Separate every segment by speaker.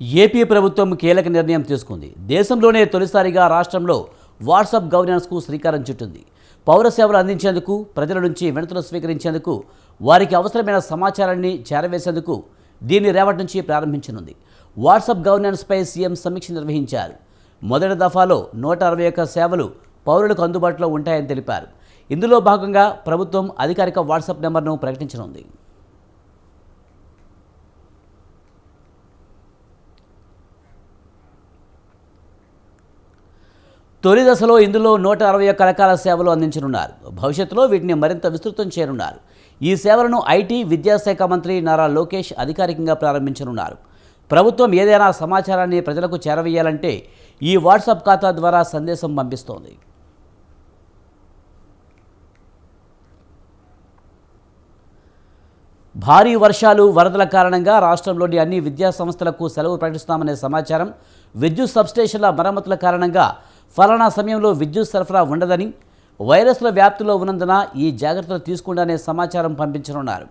Speaker 1: AP ప్రభుత్వం కీలక నిర్ణయం తీసుకుంది. దేశంలోనే తొలిసారిగా రాష్ట్రంలో వాట్సాప్ గవర్నెన్స్కు శ్రీకారం చుట్టింది. పౌర సేవలు అందించేందుకు, ప్రజల నుంచి వినతులు స్వీకరించేందుకు, వారికి అవసరమైన సమాచారాన్ని చేరవేసేందుకు దీన్ని రేపటి నుంచి ప్రారంభించనుంది. వాట్సాప్ గవర్నెన్స్పై సీఎం సమీక్ష నిర్వహించారు. మొదటి దఫాలో 161 సేవలు పౌరులకు అందుబాటులో ఉంటాయని తెలిపారు. ఇందులో భాగంగా ప్రభుత్వం అధికారిక వాట్సాప్ నెంబర్ను ప్రకటించనుంది. తొలి దశలో ఇందులో 161 రకాల సేవలు అందించనున్నారు. భవిష్యత్తులో వీటిని మరింత విస్తృతం చేయనున్నారు. ఈ సేవలను ఐటీ, విద్యాశాఖ మంత్రి నారా లోకేష్ అధికారికంగా ప్రారంభించనున్నారు. ప్రభుత్వం ఏదైనా సమాచారాన్ని ప్రజలకు చేరవేయాలంటే ఈ వాట్సాప్ ఖాతా ద్వారా సందేశం పంపిస్తోంది. భారీ వర్షాలు, వరదల కారణంగా రాష్ట్రంలోని అన్ని విద్యా సంస్థలకు సెలవు ప్రకటిస్తామనే సమాచారం, విద్యుత్ సబ్స్టేషన్ల మరమ్మతుల కారణంగా ఫలానా సమయంలో విద్యుత్ సరఫరా ఉండదని, వైరస్ల వ్యాప్తిలో ఉన్నందున ఈ జాగ్రత్తలు తీసుకుండానే సమాచారం పంపించనున్నారు.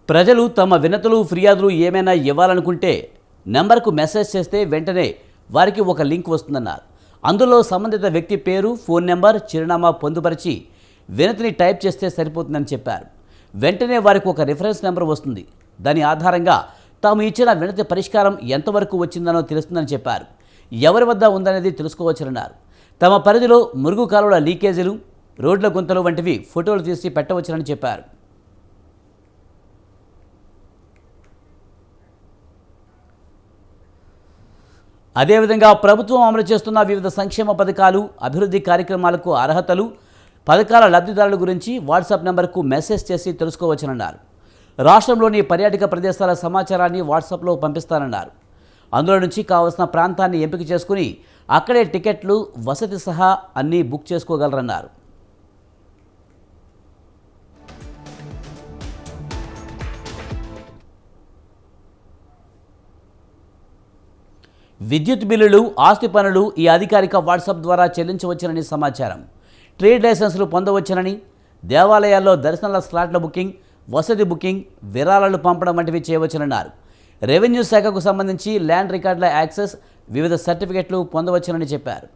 Speaker 1: ప్రజలు తమ వినతులు, ఫిర్యాదులు ఏమైనా ఇవ్వాలనుకుంటే నెంబర్కు మెసేజ్ చేస్తే వెంటనే వారికి ఒక లింక్ వస్తుందన్నారు. అందులో సంబంధిత వ్యక్తి పేరు, ఫోన్ నెంబర్, చిరునామా పొందుపరిచి వినతిని టైప్ చేస్తే సరిపోతుందని చెప్పారు. వెంటనే వారికి ఒక రిఫరెన్స్ నెంబర్ వస్తుంది. దాని ఆధారంగా తాము ఇచ్చిన వినతి పరిష్కారం ఎంతవరకు వచ్చిందనో తెలుస్తుందని చెప్పారు. ఎవరి వద్ద ఉందనేది తెలుసుకోవచ్చునన్నారు. తమ పరిధిలో మురుగు కాలువల లీకేజీలు, రోడ్ల గుంతలు వంటివి ఫోటోలు తీసి పెట్టవచ్చునని చెప్పారు. అదేవిధంగా ప్రభుత్వం అమలు చేస్తున్న వివిధ సంక్షేమ పథకాలు, అభివృద్ధి కార్యక్రమాలకు అర్హతలు, పథకాల లబ్ధిదారుల గురించి వాట్సాప్ నెంబర్కు మెసేజ్ చేసి తెలుసుకోవచ్చునన్నారు. రాష్ట్రంలోని పర్యాటక ప్రదేశాల సమాచారాన్ని వాట్సాప్లో పంపిస్తానన్నారు. అందులో నుంచి కావలసిన ప్రాంతాన్ని ఎంపిక చేసుకుని అక్కడే టికెట్లు, వసతి సహా అన్నీ బుక్ చేసుకోగలరన్నారు. విద్యుత్ బిల్లులు, ఆస్తి పన్నులు ఈ అధికారిక వాట్సాప్ ద్వారా చెల్లించవచ్చునని సమాచారం. ట్రేడ్ లైసెన్సులు పొందవచ్చునని, దేవాలయాల్లో దర్శనాల స్లాట్ల బుకింగ్, వసతి బుకింగ్, విరాళాలు పంపడం వంటివి చేయవచ్చునన్నారు. రెవెన్యూ శాఖకు సంబంధించి ల్యాండ్ రికార్డుల యాక్సెస్, వివిధ సర్టిఫికెట్లు పొందవచ్చునని చెప్పారు.